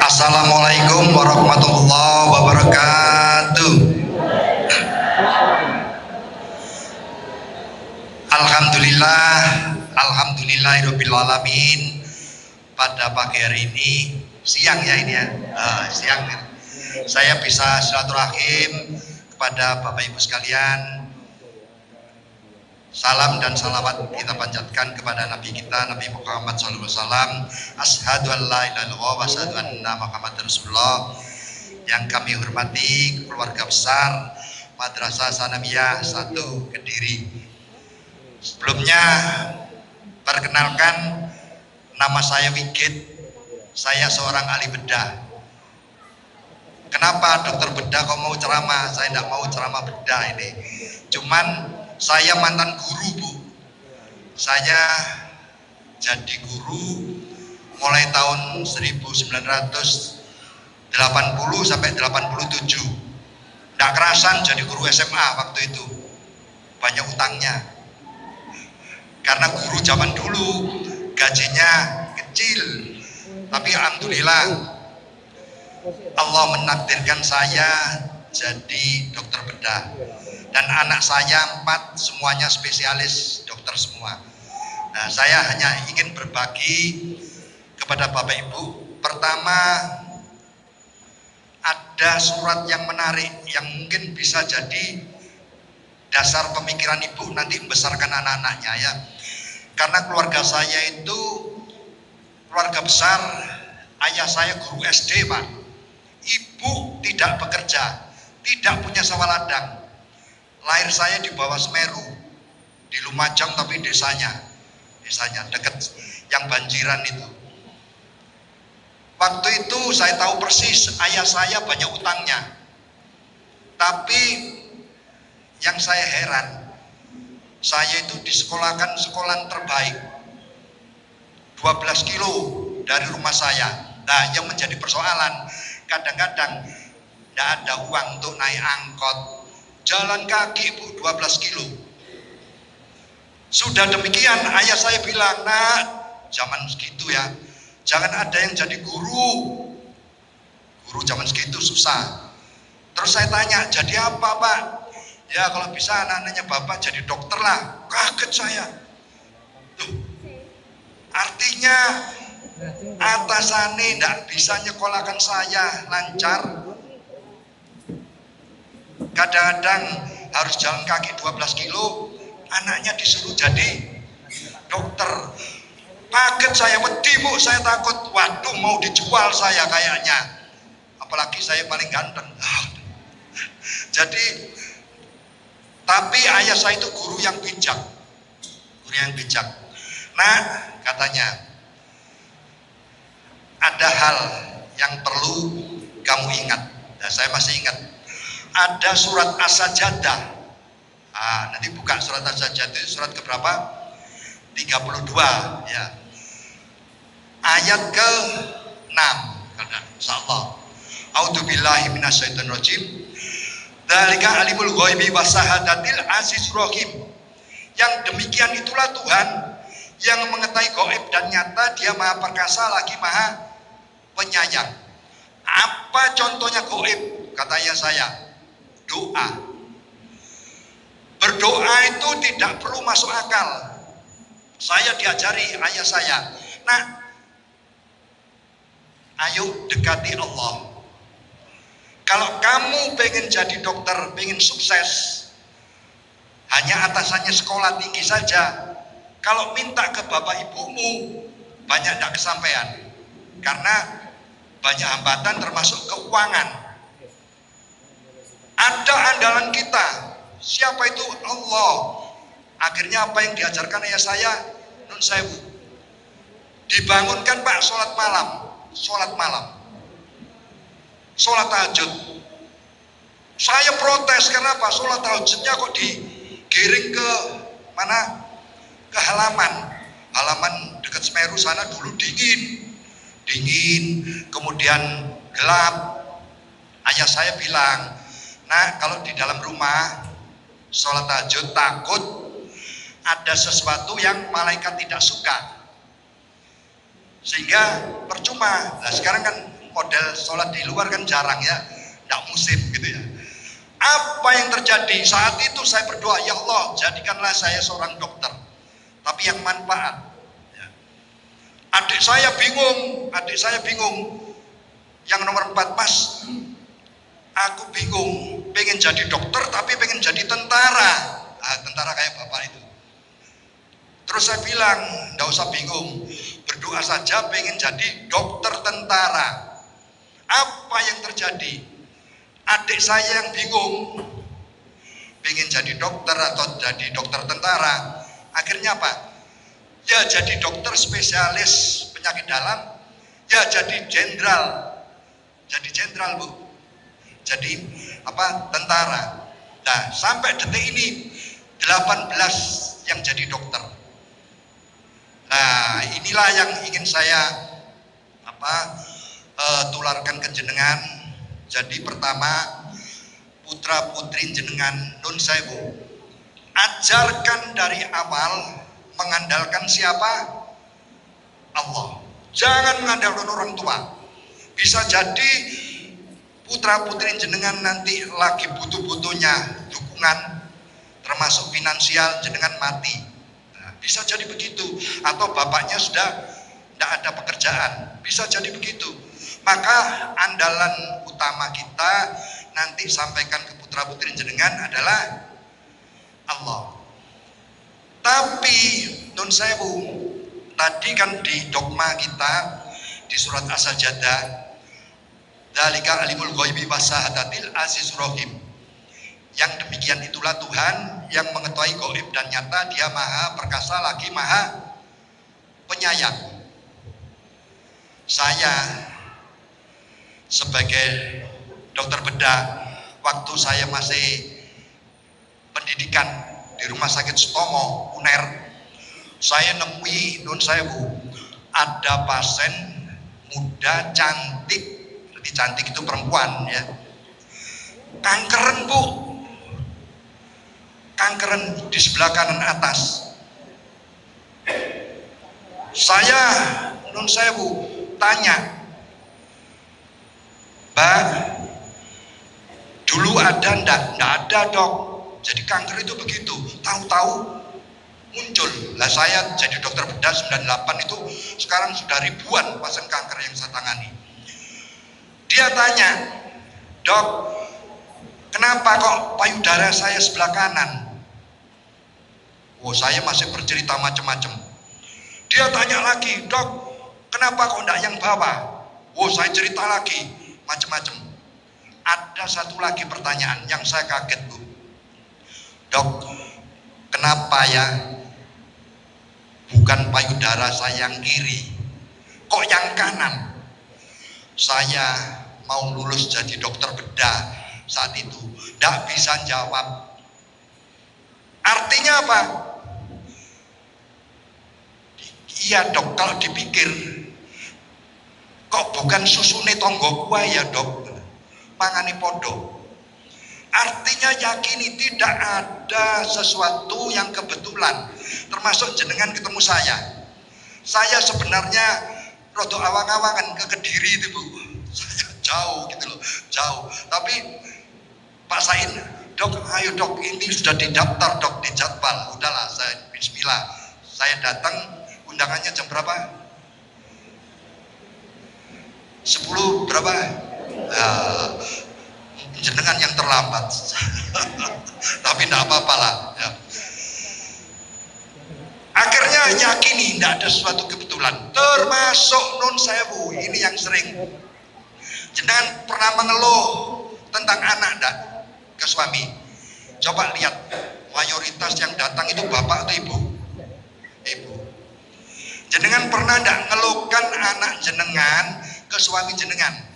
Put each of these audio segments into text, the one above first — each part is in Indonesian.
Assalamualaikum warahmatullahi wabarakatuh. Alhamdulillahirabbil alamin. Pada pagi hari ini, siang ya ini ya, siang saya bisa silaturahim kepada Bapak Ibu sekalian. Salam dan salawat kita panjatkan kepada Nabi kita, Nabi Muhammad SAW. Asyhadu an la ilaha illallah wa asyhadu anna Muhammadar Rasulullah. Yang kami hormati keluarga besar Madrasah Sanawiyah 1 Kediri. Sebelumnya perkenalkan, nama saya Wigit. Saya seorang ahli bedah. Kenapa dokter bedah kok mau ceramah? Saya tidak mau ceramah bedah ini. Cuman saya mantan guru, Bu. Saya jadi guru mulai tahun 1980 sampai 87. Tidak kerasan jadi guru SMA waktu itu. Banyak utangnya. Karena guru zaman dulu gajinya kecil. Tapi alhamdulillah Allah menakdirkan saya jadi dokter bedah. Dan anak saya 4 semuanya spesialis dokter semua. Nah, saya hanya ingin berbagi kepada Bapak Ibu. Pertama, ada surat yang menarik yang mungkin bisa jadi dasar pemikiran ibu nanti membesarkan anak-anaknya ya. Karena keluarga saya itu keluarga besar, ayah saya guru SD, Pak. Ibu tidak bekerja, tidak punya sawah ladang. Lahir saya di bawah Semeru, di Lumajang tapi desanya dekat yang banjiran itu. Waktu itu saya tahu persis ayah saya banyak utangnya. Tapi yang saya heran, saya itu disekolahkan sekolah terbaik 12 kilo dari rumah saya. Nah, yang menjadi persoalan, kadang-kadang tidak ada uang untuk naik angkot, jalan kaki, Bu, 12 kilo. Sudah demikian ayah saya bilang, "Nak, zaman segitu ya, jangan ada yang jadi guru. Guru zaman segitu susah." Terus saya tanya, "Jadi apa, Pak?" "Ya kalau bisa anak-anaknya Bapak jadi dokter lah." Kaget saya. Tuh, artinya atasannya tidak bisa nyekolahkan saya lancar. Kadang-kadang harus jalan kaki 12 kilo, anaknya disuruh jadi dokter. Kaget saya, wedi, Bu, saya takut. Waduh, mau dijual saya kayaknya. Apalagi saya paling ganteng. Jadi, tapi ayah saya itu guru yang bijak. Nah, katanya, ada hal yang perlu kamu ingat. Nah, saya masih ingat. Ada surat As-Sajdah. Nanti buka surat As-Sajdah itu surat keberapa? 32 ya. Ayat ke-6. Insyaallah. A'udzubillahi minasyaitonirrajim. Dzalika alimul ghaibi wasyahadatil azizur rahim. Yang demikian itulah Tuhan yang mengetahui gaib dan nyata, Dia Maha Perkasa lagi Maha Penyayang. Apa contohnya gaib? Katanya saya, doa. Berdoa itu tidak perlu masuk akal. Saya diajari ayah saya, "Nah, ayo dekati Allah. Kalau kamu pengen jadi dokter, pengen sukses, hanya atasannya sekolah tinggi saja. Kalau minta ke bapak ibumu, banyak tidak kesampaian. Karena banyak hambatan termasuk keuangan. Ada andalan kita. Siapa itu? Allah." Akhirnya apa yang diajarkan ayah saya? Nun sewu. Dibangunkan, Pak, sholat malam. Sholat tahajud. Saya protes, kenapa? Sholat tahajudnya kok digiring ke mana? Ke halaman dekat Semeru sana dulu dingin, kemudian gelap. Ayah saya bilang, "Nah, kalau di dalam rumah sholat tahajud takut ada sesuatu yang malaikat tidak suka." Sehingga percuma. Nah sekarang kan model sholat di luar kan jarang ya, tidak musim gitu ya. Apa yang terjadi saat itu? Saya berdoa, ya Allah jadikanlah saya seorang dokter, tapi yang manfaat. Ya. Adik saya bingung, yang nomor 4, Mas, aku bingung, pengen jadi dokter tapi pengen jadi tentara. Nah, tentara kayak bapak itu. Terus saya bilang, enggak usah bingung, berdoa saja pengen jadi dokter tentara. Apa yang terjadi? Adik saya yang bingung, pengen jadi dokter atau jadi dokter tentara. Akhirnya apa? Ya jadi dokter spesialis penyakit dalam, ya jadi jenderal. Jadi jenderal, Bu. Jadi apa? Tentara. Nah, sampai detik ini 18 yang jadi dokter. Nah, inilah yang ingin saya tularkan ke jenengan. Jadi pertama, putra putri jenengan nun sewu, ajarkan dari awal mengandalkan siapa? Allah. Jangan mengandalkan orang tua. Bisa jadi putra putri jenengan nanti lagi butuh-butuhnya dukungan, termasuk finansial, jenengan mati. Nah, bisa jadi begitu. Atau bapaknya sudah tidak ada pekerjaan, bisa jadi begitu. Maka andalan utama kita nanti sampaikan ke putra putri jenengan adalah Allah. Tapi nun sewu, tadi kan di dogma kita di surat As-Sajdah, dzalika alimul ghaibi wasyahadatil azizur rahim. Yang demikian itulah Tuhan yang mengetahui gaib dan nyata, Dia maha perkasa lagi maha penyayang. Saya sebagai dokter bedah, waktu saya masih pendidikan di Rumah Sakit Sutomo UNER, saya nemui nun sewu, ada pasien muda cantik, lebih cantik itu perempuan ya, kankeran, Bu, kankeran di sebelah kanan atas. Saya nun sewu tanya, Mbak, dulu ada enggak ada, Dok. Jadi kanker itu begitu, tahu-tahu muncul. Lah saya jadi dokter bedah 98 itu, sekarang sudah ribuan pasien kanker yang saya tangani. Dia tanya, Dok, kenapa kok payudara saya sebelah kanan? Oh, saya masih bercerita macam-macam. Dia tanya lagi, Dok, kenapa kok enggak yang bawah? Oh, saya cerita lagi macam-macam. Ada satu lagi pertanyaan yang saya kaget, Bu. Dok, kenapa ya bukan payudara saya yang kiri, kok yang kanan? Saya mau lulus jadi dokter bedah saat itu, tidak bisa jawab. Artinya apa? Iya, Dok, kalau dipikir, kok bukan susune tonggo kuah ya, Dok, mangani podo. Artinya yakini tidak ada sesuatu yang kebetulan, termasuk jenengan ketemu saya. Saya sebenarnya rodo awang-awangan ke Kediri itu, Bu. Saya jauh gitu loh, jauh. Tapi Pak Sain, Dok, ayo Dok, ini sudah didaftar, Dok, di jadwal. Udahlah, saya bismillah. Saya datang, undangannya jam berapa? 10 berapa? Jenengan yang terlambat. Tapi tidak apa-apa lah ya. Akhirnya yakini tidak ada sesuatu kebetulan, termasuk nun sewu ini yang sering jenengan pernah mengeluh tentang anak enggak ke suami. Coba lihat, mayoritas yang datang itu bapak atau ibu? Ibu. Jenengan pernah enggak ngeluhkan anak jenengan ke suami jenengan?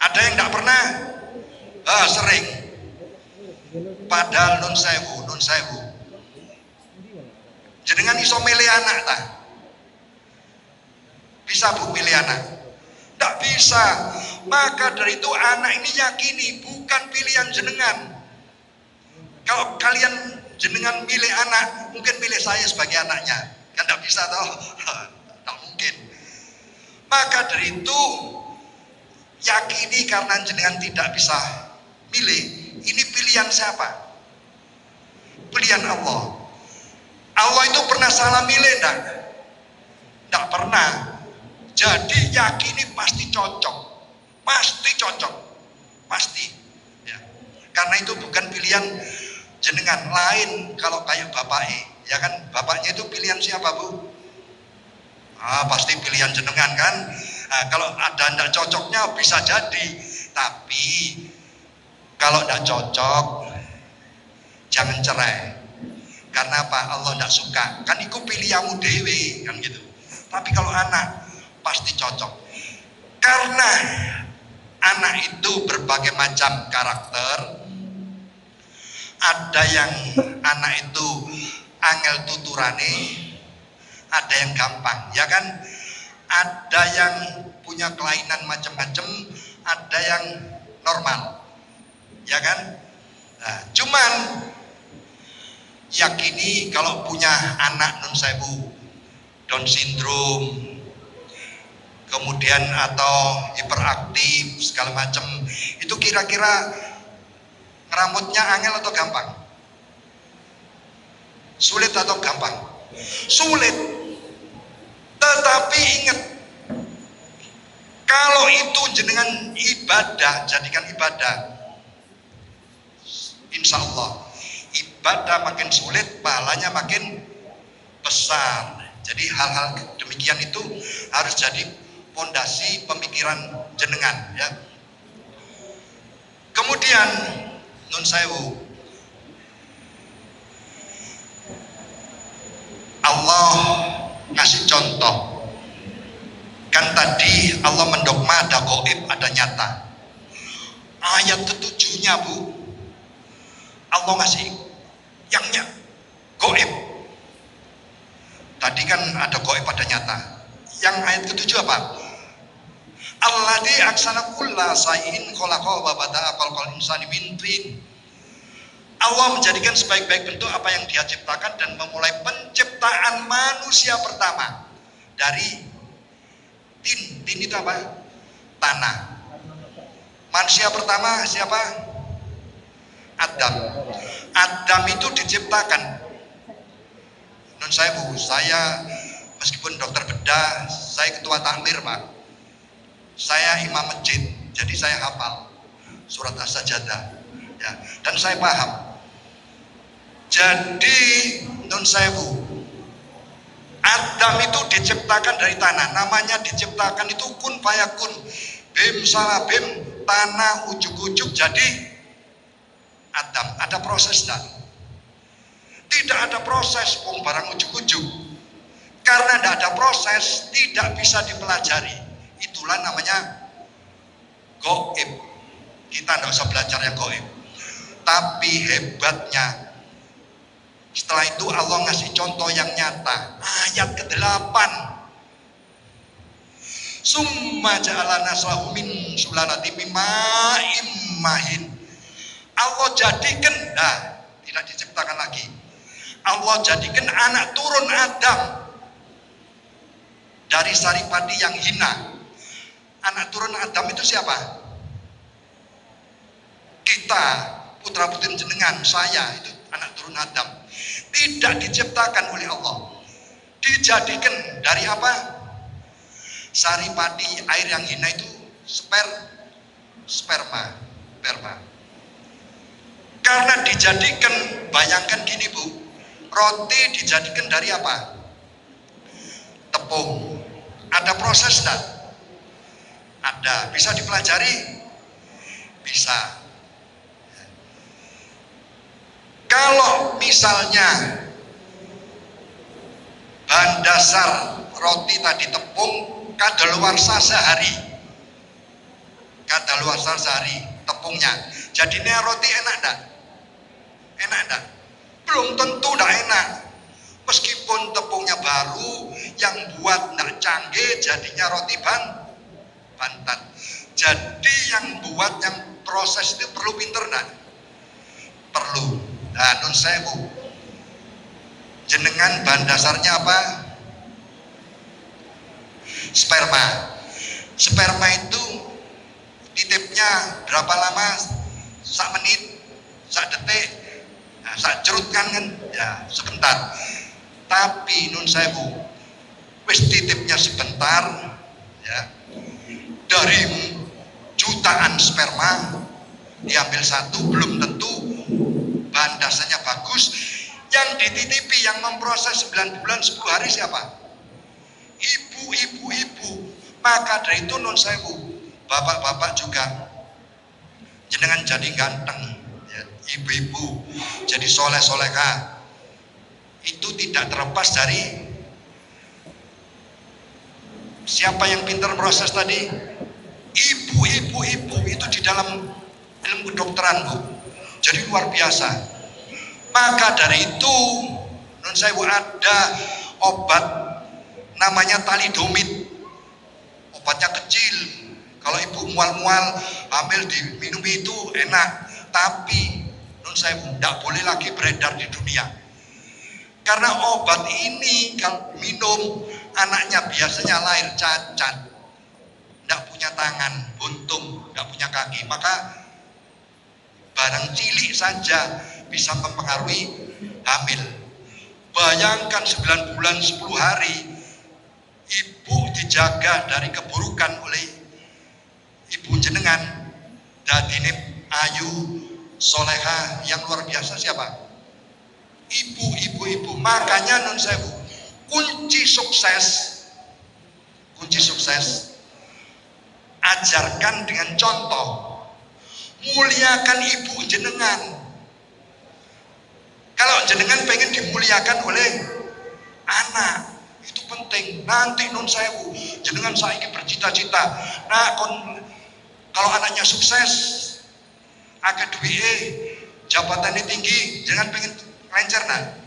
Ada yang enggak pernah? Sering. Padahal nun sewu. Jenengan iso milih anak tak? Bisa, Bu, milih anak? Tidak bisa. Maka dari itu anak ini yakini bukan pilihan jenengan. Kalau kalian jenengan milih anak, mungkin milih saya sebagai anaknya. Kan tidak bisa toh. Maka dari itu yakini karena jenengan tidak bisa milih, ini pilihan siapa? Pilihan Allah. Allah itu pernah salah milih enggak? Enggak pernah. Jadi yakini pasti cocok. Pasti cocok. Pasti. Ya. Karena itu bukan pilihan jenengan, lain kalau kayak bapaknya. Ya kan, bapaknya itu pilihan siapa, Bu? Pasti pilihan jenengan kan. Nah, kalau ada enggak cocoknya bisa jadi. Tapi kalau enggak cocok jangan cerai. Karena apa? Allah enggak suka. Kan itu pilihanmu dewe kan gitu. Tapi kalau anak pasti cocok. Karena anak itu berbagai macam karakter. Ada yang anak itu angel tuturane, ada yang gampang, ya kan? Ada yang punya kelainan macam-macam, ada yang normal, ya kan? Nah, cuman yakini kalau punya anak nun sewu, Down syndrome, kemudian atau hiperaktif segala macam, itu kira-kira ngeramutnya angel atau gampang? Sulit atau gampang? Sulit. Tetapi ingat, kalau itu jenengan ibadah, jadikan ibadah, insya Allah ibadah makin sulit, pahalanya makin besar. Jadi hal-hal demikian itu harus jadi pondasi pemikiran jenengan, ya. Kemudian nun sewu, Allah ngasih contoh. Kan tadi Allah mendogma ada gaib, ada nyata. Ayat ketujuhnya, Bu, Allah ngasih yang gaib. Tadi kan ada gaib, ada nyata. Yang ayat ketujuh apa? Alladzi aksana kulla sayin khalaqa wa bada'a khalqal insani min tin. Allah menjadikan sebaik-baik bentuk apa yang Dia ciptakan dan memulai penciptaan manusia pertama dari tin. Tin itu apa? Tanah. Manusia pertama siapa? Adam. Adam itu diciptakan. Non saya, Bu, saya meskipun dokter bedah, saya ketua takmir, Pak. Saya imam masjid, jadi saya hafal surat As-Sajdah, ya, dan saya paham. Jadi non sewu, Adam itu diciptakan dari tanah. Namanya diciptakan itu kun fayakun, bim salah bim, tanah ujuk-ujuk jadi Adam. Ada proses tak? Tidak ada proses, barang ujuk-ujuk. Karena tidak ada proses, tidak bisa dipelajari. Itulah namanya gaib. Kita tidak usah belajar yang gaib. Tapi hebatnya, setelah itu Allah ngasih contoh yang nyata. Ayat ke-8. Summa ja'ala naslahu min sulalati mima'im mahin. Allah jadikan, tidak diciptakan lagi. Allah jadikan anak turun Adam dari saripati yang hina. Anak turun Adam itu siapa? Kita, putra putri jenengan, saya itu anak turun Adam. Tidak diciptakan oleh Allah. Dijadikan dari apa? Saripati, air yang hina itu sperma. Karena dijadikan, bayangkan gini, Bu, roti dijadikan dari apa? Tepung. Ada proses enggak? Ada. Bisa dipelajari? Bisa. Kalau misalnya bahan dasar roti tadi tepung, kadaluarsa sehari tepungnya, jadinya roti enak enggak? Enak enggak? Belum tentu enggak enak. Meskipun tepungnya baru, yang buat enggak canggih, jadinya roti bantat. Jadi yang buat, yang proses itu perlu pinter enggak? Perlu. Nah, nun sewu, jenengan bahan dasarnya apa? Sperma. Sperma itu titipnya berapa lama? Sak menit, sak detik, nah, sak cerut kan ya sebentar. Tapi nun sewu, wis titipnya sebentar, ya dari jutaan sperma diambil satu belum tentu bahan dasarnya bagus. Yang dititipi, yang memproses 9 bulan 10 hari siapa? Ibu. Maka dari itu nun sewu, bapak-bapak juga jenengan jadi ganteng, ya, ibu-ibu jadi soleh-soleha, itu tidak terlepas dari siapa yang pintar proses tadi? Ibu itu di dalam ilmu kedokteran, Bu. Jadi luar biasa. Maka dari itu nun sewu ada obat namanya talidomid. Obatnya kecil. Kalau ibu mual-mual hamil diminum itu enak. Tapi nun sewu tidak boleh lagi beredar di dunia. Karena obat ini kalau minum anaknya biasanya lahir cacat, tidak punya tangan, buntung, tidak punya kaki, maka barang cilik saja bisa mempengaruhi hamil. Bayangkan 9 bulan 10 hari ibu dijaga dari keburukan oleh ibu jenengan, dadine ayu soleha yang luar biasa siapa? Ibu. Makanya nun sewu, kunci sukses ajarkan dengan contoh, muliakan ibu jenengan. Kalau jenengan pengen dimuliakan oleh anak, itu penting. Nanti nun sewu, jenengan saiki bercita-cita, nah kalau anaknya sukses, akeh duwike, jabatannya tinggi, jenengan pengen kelencer nah,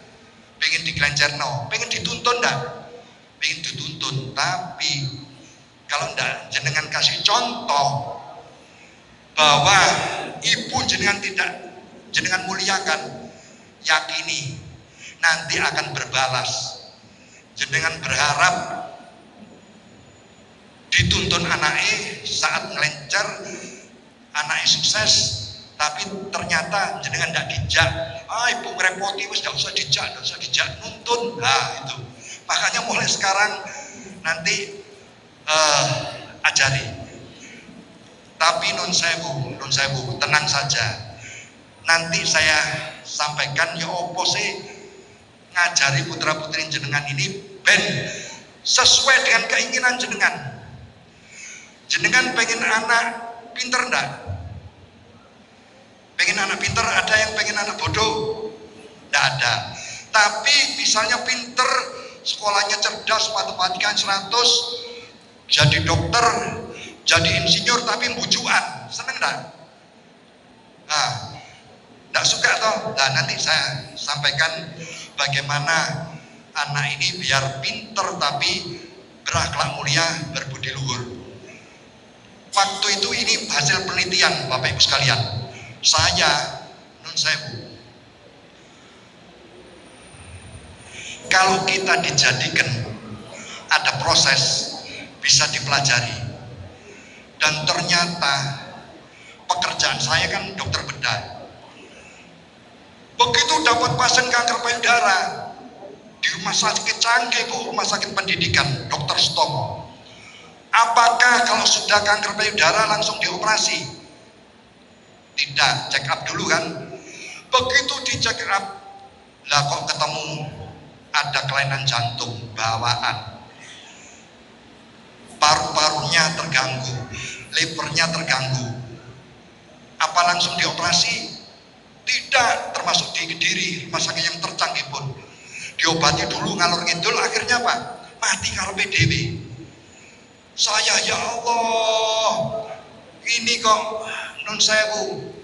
pengen dikelencerno, pengen dituntun dah, pengen dituntun. Tapi kalau ndak jenengan kasih contoh bahwa ibu jenengan tidak jenengan muliakan, yakini nanti akan berbalas. Jenengan berharap dituntun anaknya saat ngelencer, anaknya sukses, tapi ternyata jenengan tidak dijak. Ibu ngerepoti, wis tidak usah dijak, nuntun. Nah itu. Makanya mulai sekarang nanti ajari. Tapi nun sewu, tenang saja. Nanti saya sampaikan ya opo sih ngajari putra putri jenengan ini ben sesuai dengan keinginan jenengan. Jenengan pengen anak pinter ndak? Pengen anak pinter, ada yang pengen anak bodoh? Ndak ada. Tapi misalnya pinter, sekolahnya cerdas, matematika 100, jadi dokter, jadi insinyur, tapi bujuan, seneng ndak? Nah, ndak suka toh? Nah, nanti saya sampaikan bagaimana anak ini biar pinter tapi berakhlak mulia, berbudi luhur. Waktu itu ini hasil penelitian Bapak Ibu sekalian. Saya nun sewu, kalau kita dijadikan ada proses bisa dipelajari, dan ternyata pekerjaan saya kan dokter bedah. Begitu dapat pasien kanker payudara di rumah sakit canggih, Bu, rumah sakit pendidikan Dr. Stomo, apakah kalau sudah kanker payudara langsung dioperasi? Tidak, check up dulu kan. Begitu di check up, lah kok ketemu ada kelainan jantung bawaan, paru-parunya terganggu, livernya terganggu. Apa langsung dioperasi? Tidak, termasuk di Kediri, rumah sakit yang tercanggih pun diobati dulu ngalor ngidul, akhirnya apa? Mati karepe dhewe. Saya ya Allah, ini kok nun sewu,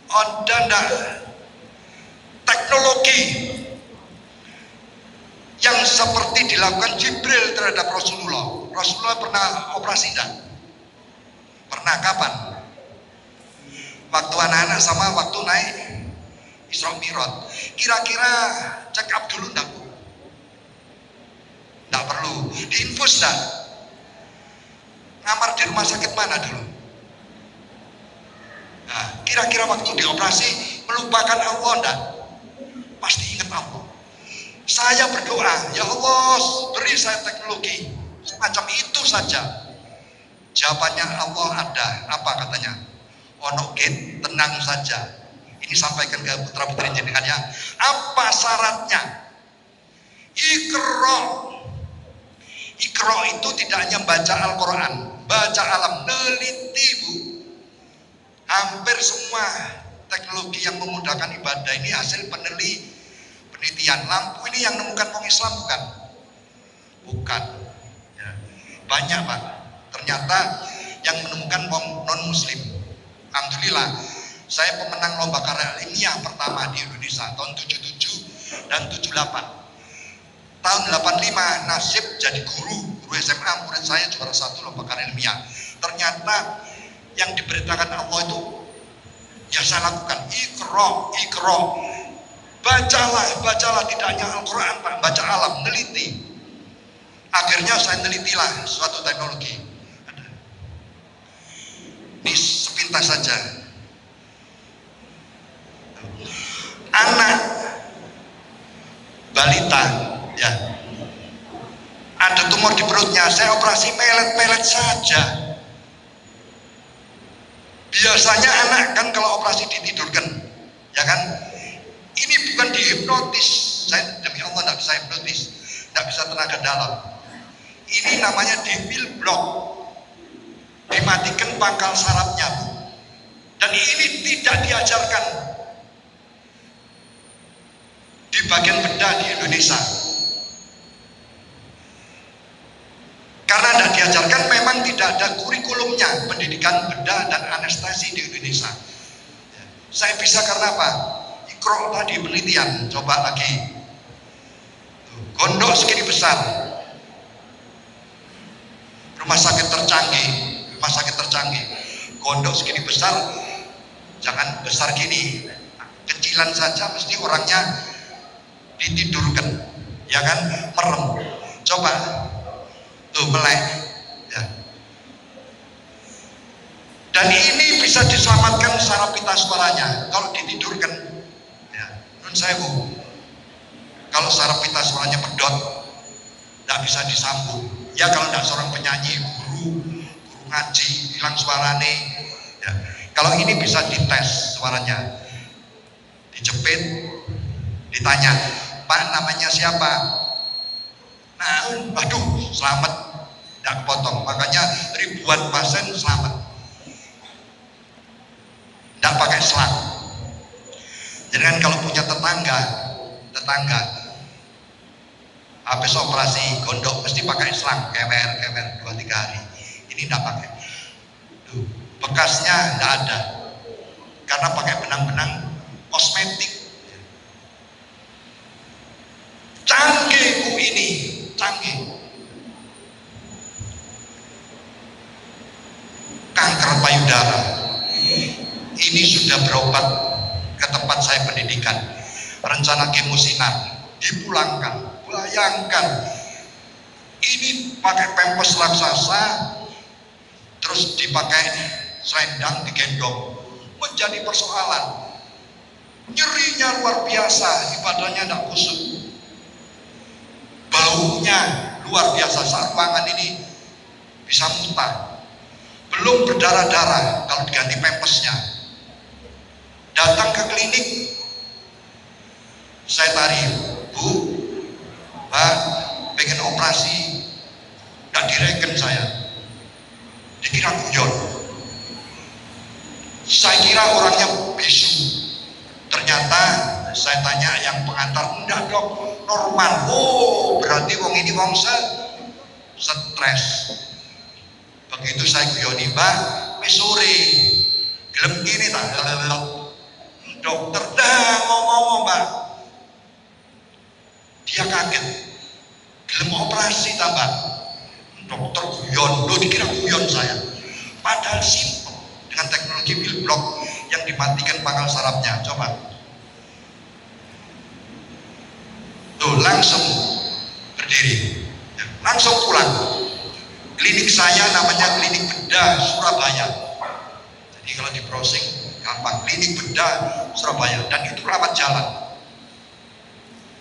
ada ndak teknologi yang seperti dilakukan Jibril terhadap Rasulullah. Rasulullah pernah operasi enggak? Pernah, kapan? Waktu anak-anak sama waktu naik Isra Mi'raj. Kira-kira check up dulu enggak, Bu? Enggak perlu. Diinfus enggak? Ngamar di rumah sakit mana dulu? Nah, kira-kira waktu dioperasi melupakan Allah enggak? Pasti ingat Allah. Saya berdoa, ya Allah beri saya teknologi semacam itu saja. Jawabannya Allah ada. Apa katanya? Ono gate, tenang saja. Ini sampaikan ke putra putri jenengan ya. Apa syaratnya? Iqra. Iqra itu tidak hanya baca Al-Quran, baca alam, neliti bu. Hampir semua teknologi yang memudahkan ibadah ini hasil penelitian. Lampu ini yang menemukan orang Islam bukan? Bukan. Ya. Banyak pak. Ternyata yang menemukan non Muslim. Alhamdulillah. Saya pemenang lomba karya ilmiah pertama di Indonesia tahun 77 dan 78. Tahun 85 nasib jadi guru SMA, murid saya juara 1 lomba karya ilmiah. Ternyata yang diberitakan Allah itu ya saya lakukan. Iqra. Bacalah tidak hanya Al-Quran Pak, baca alam, neliti. Akhirnya saya nelitilah suatu teknologi. Ini sepintas saja. Anak balita ya ada tumor di perutnya, saya operasi pelet saja. Biasanya anak kan kalau operasi ditidurkan ya kan, ini bukan dihipnotis. Saya demi Allah tidak bisa hipnotis, tidak bisa tenaga dalam. Ini namanya devil block, dimatikan pangkal sarafnya bu. Dan ini tidak diajarkan di bagian bedah di Indonesia. Karena tidak diajarkan, memang tidak ada kurikulumnya pendidikan bedah dan anestesi di Indonesia. Saya bisa karena apa? Iqra tadi penelitian, coba lagi. Gondok segini besar, rumah sakit tercanggih, gondok segini besar, jangan besar gini, kecilan saja mesti orangnya ditidurkan, ya kan, merem. Coba tuh melek, ya. Dan ini bisa diselamatkan saraf pita suaranya kalau ditidurkan. Ya, menurut saya bu, kalau saraf pita suaranya pedot, tidak bisa disambung. Ya kalau tidak seorang penyanyi, guru ngaji, hilang suaranya. Ya. Kalau ini bisa dites suaranya, dijepit, ditanya, Pak namanya siapa? Nah, waduh, selamat, tidak kepotong. Makanya ribuan pasien selamat, tidak pakai selang. Jadi kan kalau punya tetangga habis operasi gondok mesti pakai selang, kewer 2-3 hari. Ini tidak pakai. Tuh, bekasnya tidak ada, karena pakai benang-benang kosmetik. Canggih bu ini, canggih. Kanker payudara ini sudah berobat ke tempat saya pendidikan. Rencana kemusinan dipulangkan. Bayangkan, ini pakai pempes raksasa, terus dipakai selendang, digendong, menjadi persoalan. Nyerinya luar biasa, ibadahnya tidak khusyuk. Baunya luar biasa, saat ruangan ini bisa muntah. Belum berdarah-darah kalau diganti pempesnya. Datang ke klinik, saya tarik, Bu, Pak, pengen operasi, tidak direken saya. Dikira guyon. Saya kira orangnya bisu. Ternyata saya tanya yang pengantar, enggak dok, normal. Oh, berarti wong ini wong stres. Begitu saya guyoni, Mbak, wis sore, gelem gini tak, dokter dah ngomong Mbak. Dia kaget, gelem operasi tambah. Dokter guyon, lo dikira guyon saya. Padahal simpel, dengan teknologi Will Block yang dimatikan pangkal sarafnya. Coba. Tuh langsung berdiri, langsung pulang. Klinik saya namanya Klinik Bedah Surabaya. Jadi kalau di browsing gampang, Klinik Bedah Surabaya, dan itu rawat jalan.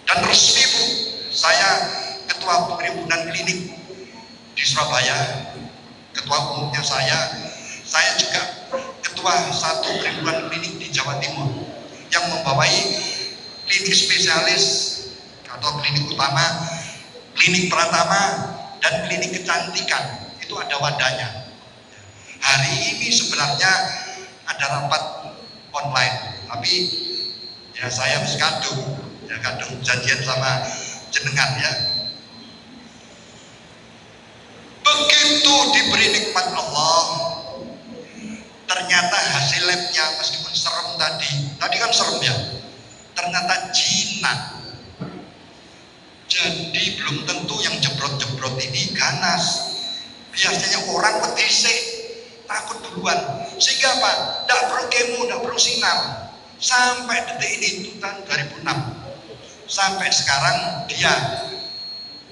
Dan resmi Bu, saya ketua perhimpunan klinik di Surabaya, ketua umumnya saya juga ketua satu perhimpunan klinik di Jawa Timur yang membawai klinik spesialis atau klinik utama, klinik pratama, dan klinik kecantikan. Itu ada wadahnya. Hari ini sebenarnya ada rapat online, tapi ya saya harus kadung janjian sama jenengan ya. Begitu diberi nikmat Allah, ternyata hasil labnya meskipun serem tadi kan serem ya, ternyata jinak. Jadi belum tentu yang jebrot-jebrot ini ganas. Biasanya orang pedisik, takut duluan. Sehingga apa? Tidak perlu kemo, tidak perlu sinar. Sampai detik ini itu tahun 2006. Sampai sekarang dia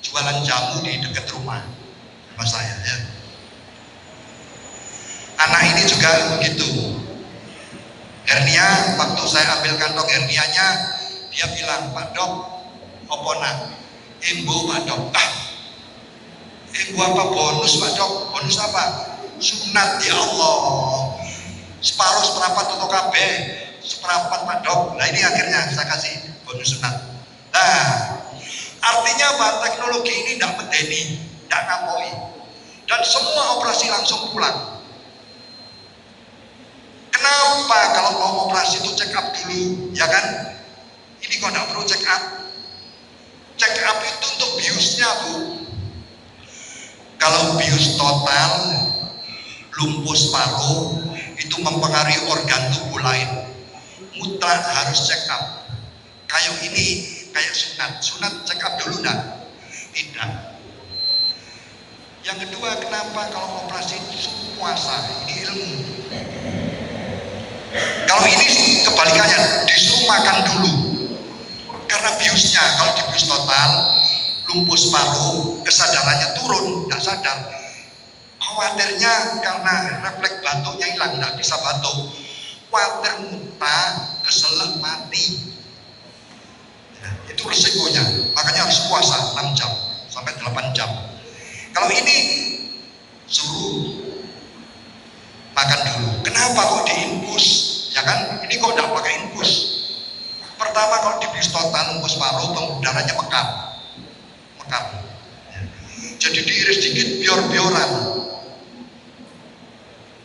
jualan jamu di dekat rumah saya ya. Anak ini juga begitu. Hernia, waktu saya ambil kantong hernianya, dia bilang, Pak Dok, apa nak? Imbu Pak Dok. Imbu apa bonus Pak Dok? Bonus apa? Sunat ya Allah. Separuh seperapat untuk KB, seperapat Pak Dok. Nah ini akhirnya saya kasih bonus sunat. Nah, artinya apa? Teknologi ini tidak medeni, tidak ngapoi, dan semua operasi langsung pulang. Kenapa kalau mau operasi itu check up dulu, ya kan? Ini kok tidak perlu check up? Check up itu untuk biusnya Bu. Kalau bius total, lumpuh paru, itu mempengaruhi organ tubuh lain. Mutlak harus check up. Kayak ini, kayak sunat check up dulu enggak? Tidak. Yang kedua, kenapa kalau operasi itu puasa? Ini ilmu. Kalau ini kebalikannya, disuruh makan dulu. Karena biusnya, kalau di bius total, lumpuh paru, kesadarannya turun, tidak sadar. Khawatirnya karena refleks batuknya hilang, tidak bisa batuk. Khawatir muntah, keselak, mati. Ya, itu resikonya. Makanya harus puasa 6 jam sampai 8 jam. Kalau ini suruh makan dulu. Kenapa kok diinfus? Ya kan, ini kok tidak pakai infus. Pertama kalau di bius total lumpuh paru, pembuluh darahnya mekar. Ya. Jadi diiris dikit bior-bioran.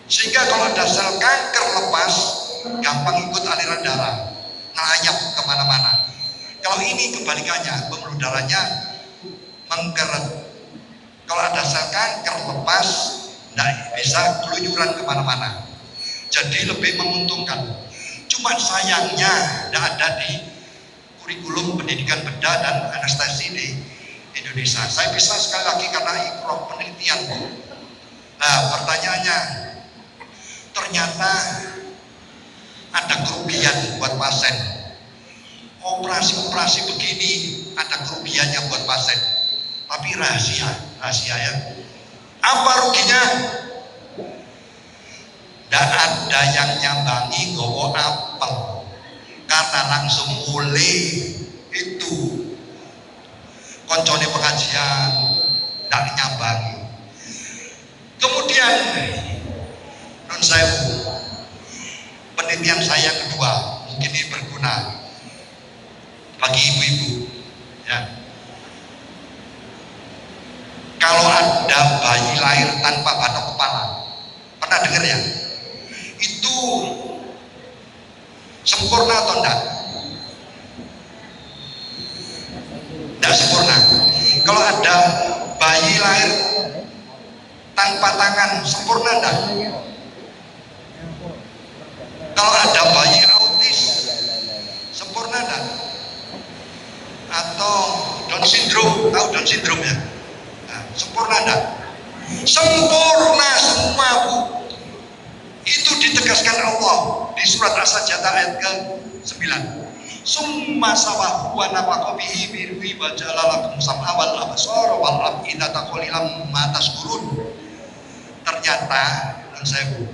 Sehingga kalau ada sel kanker lepas, gampang ikut aliran darah, ngelayap kemana-mana. Kalau ini kebalikannya, pembuluh darahnya mengkeret. Kalau ada sel kanker lepas, tidak bisa keluyuran kemana-mana. Jadi lebih menguntungkan. Cuma sayangnya tidak ada di kurikulum pendidikan bedah dan anestesi di Indonesia. Saya bisa sekali lagi karena ikhrok penelitian. Nah pertanyaannya, ternyata ada kerugian buat pasien. Operasi-operasi begini ada kerugiannya buat pasien. Tapi rahasia ya. Apa ruginya? Tidak ada yang nyambangi gowo apel, karena langsung mulai itu koncone pengajian tidak nyambangi. Kemudian nun sewu, penelitian saya kedua mungkin ini berguna bagi ibu-ibu ya. Kalau ada bayi lahir tanpa batok kepala, pernah dengar ya? Itu sempurna atau enggak? Enggak sempurna. Kalau ada bayi lahir tanpa tangan, sempurna enggak? Kalau ada bayi autis, sempurna enggak? Atau Down syndrome, tahu Down syndrome ya? Nah, sempurna enggak? Sempurna semua Bu. Itu ditegaskan Allah di surat As-Sajdah ayat ke-9. Summa sawahu wa nafaqa bihi birwi wa ja'ala lakum sam'a wal absara wal af'idata qalilan ma tashkurun. ternyata non sewu,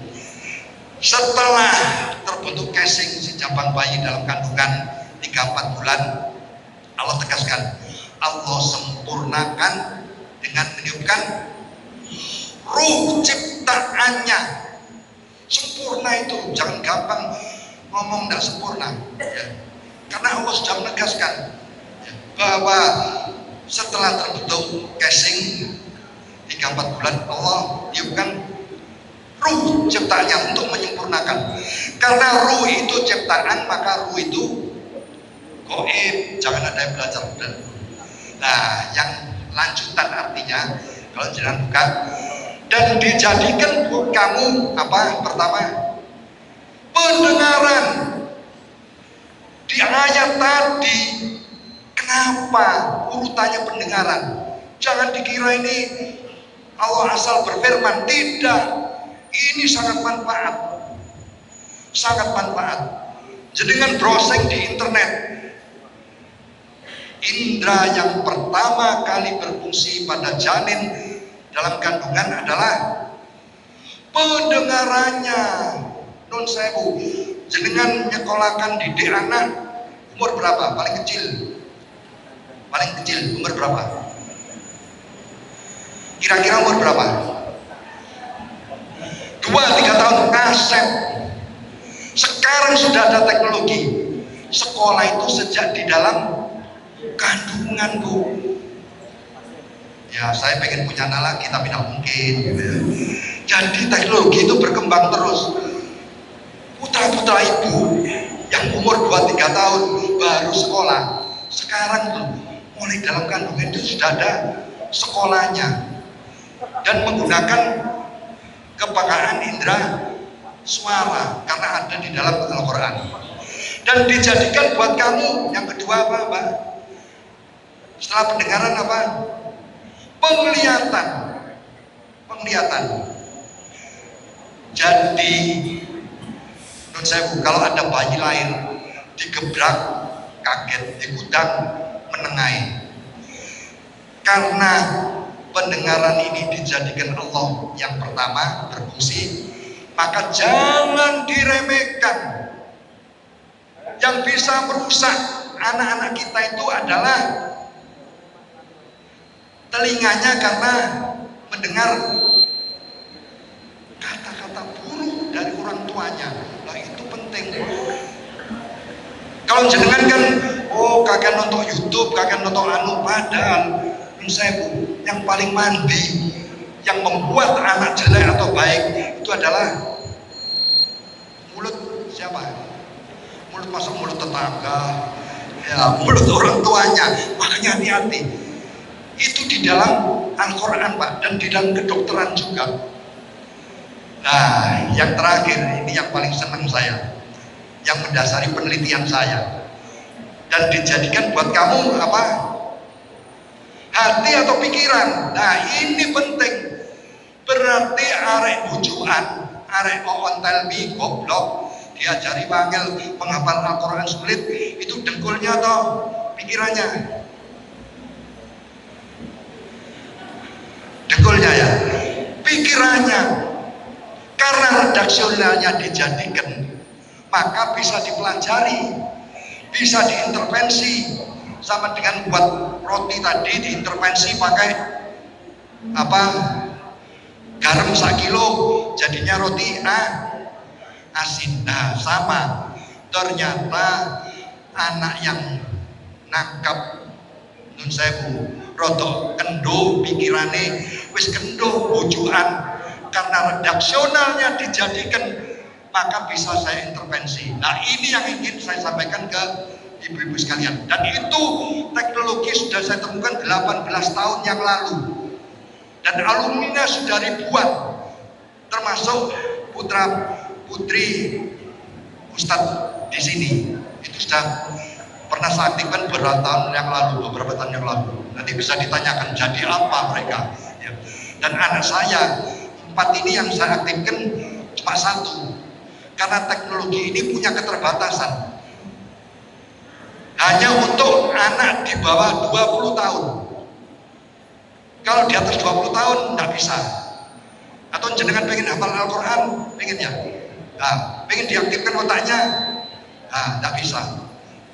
setelah terbentuk casing si jabang bayi dalam kandungan 3-4 bulan, Allah tegaskan, Allah sempurnakan dengan meniupkan ruh ciptaannya. Sempurna itu, jangan gampang ngomong tidak sempurna ya. Karena Allah sudah menegaskan ya, bahwa setelah terbentuk casing 3-4 bulan, Allah tiupkan ruh ciptaannya untuk menyempurnakan. Karena ruh itu ciptaan, maka ruh itu goib, jangan ada yang belajar. Nah, yang lanjutan artinya kalau jangan buka, dan dijadikan buat kamu apa? Pertama, pendengaran. Di ayat tadi, kenapa urutannya pendengaran? Jangan dikira ini Allah asal berfirman, tidak. Ini sangat manfaat, sangat manfaat. Jenengan browsing di internet, indera yang pertama kali berfungsi pada janin dalam kandungan adalah pendengarannya. Non sewu, jenengan nyekolahkan didik anak umur berapa? Paling kecil umur berapa? Kira-kira umur berapa? 2-3 tahun kaset. Sekarang sudah ada teknologi. Sekolah itu sejak di dalam kandungan, Bu. Ya, saya pengen punya anak lagi tapi tidak mungkin gitu ya. Jadi teknologi itu berkembang terus. Putra-putra ibu yang umur 2-3 tahun baru sekolah, sekarang tuh mulai dalam kandungan itu sudah ada sekolahnya dan menggunakan kepekaan indera suara karena ada di dalam Al-Quran. Dan dijadikan buat kamu yang kedua apa, Mbak? Setelah pendengaran apa? Penglihatan. Jadi menurut saya, kalau ada bayi lahir digebrak, kaget, digudang, menengahi. Karena pendengaran ini dijadikan Allah yang pertama berfungsi, maka jangan diremehkan. Yang bisa merusak anak-anak kita itu adalah telinganya, karena mendengar kata-kata buruk dari orang tuanya. Nah, itu penting. Kalau jenengan kan, kakek nonton YouTube, kakek nonton padahal yang paling mandi, yang membuat anak jelek atau baik itu adalah mulut siapa? Mulut, masuk mulut tetangga, ya mulut orang tuanya. Makanya hati-hati. Itu di dalam Al-Quran, Pak, dan di dalam kedokteran juga. Nah, yang terakhir ini yang paling senang saya, yang mendasari penelitian saya, dan dijadikan buat kamu apa? Hati atau pikiran. Nah, ini penting. Berarti arek bujukan, arek ontelmi goblok, diajari wangel menghafal Al-Quran sulit, itu dengkulnya atau pikirannya? Dengkulnya ya, pikirannya. Karena redaksionalnya dijadikan, maka bisa dipelajari, bisa diintervensi. Sama dengan buat roti tadi, diintervensi pakai apa, garam 1 kilo, jadinya roti asin. Nah, sama. Ternyata anak yang nangkap nun sewu rotok kendo pikirane wis kendo bujukan, karena redaksionalnya dijadikan, maka bisa saya intervensi. Nah, ini yang ingin saya sampaikan ke ibu-ibu sekalian. Dan itu teknologi sudah saya temukan 18 tahun yang lalu, dan alumninya sudah ribuan, termasuk putra putri Ustadz di sini. Itu sudah pernah saya aktifkan beberapa tahun yang lalu. Nanti bisa ditanyakan jadi apa mereka ya. Dan anak saya 4 ini yang saya aktifkan cuma 1, karena teknologi ini punya keterbatasan, hanya untuk anak di bawah 20 tahun. Kalau di atas 20 tahun tidak bisa. Atau jenengan pengen hafal Al-Quran, pengen ya? Nah, pengen diaktifkan otaknya? Nah, tidak bisa.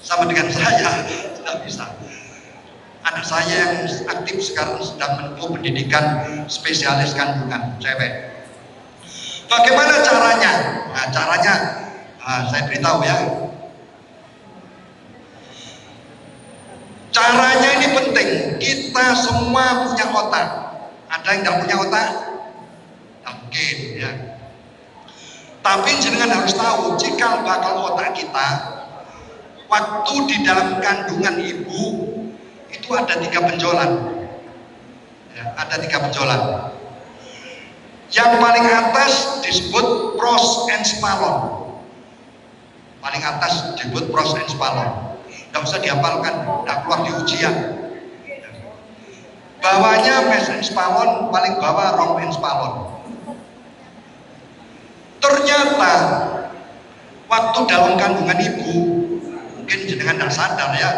Sama dengan saya, tidak bisa. Anak saya yang aktif sekarang sedang menempuh pendidikan spesialis kandungan, cewek. Bagaimana caranya? Nah, caranya saya beritahu ya. Caranya ini penting. Kita semua punya otak. Ada yang tidak punya otak? Mungkin ya. Tapi jenengan harus tahu, jika bakal otak kita waktu di dalam kandungan ibu itu ada 3 benjolan. Ya, ada 3 benjolan. Yang paling atas disebut prosencephalon. Paling atas disebut prosencephalon. Tidak usah dihafalkan, tidak keluar di ujian. Bawahnya mesencephalon, paling bawah rhombencephalon. Ternyata waktu dalam kandungan ibu, mungkin jenengan tidak sadar ya,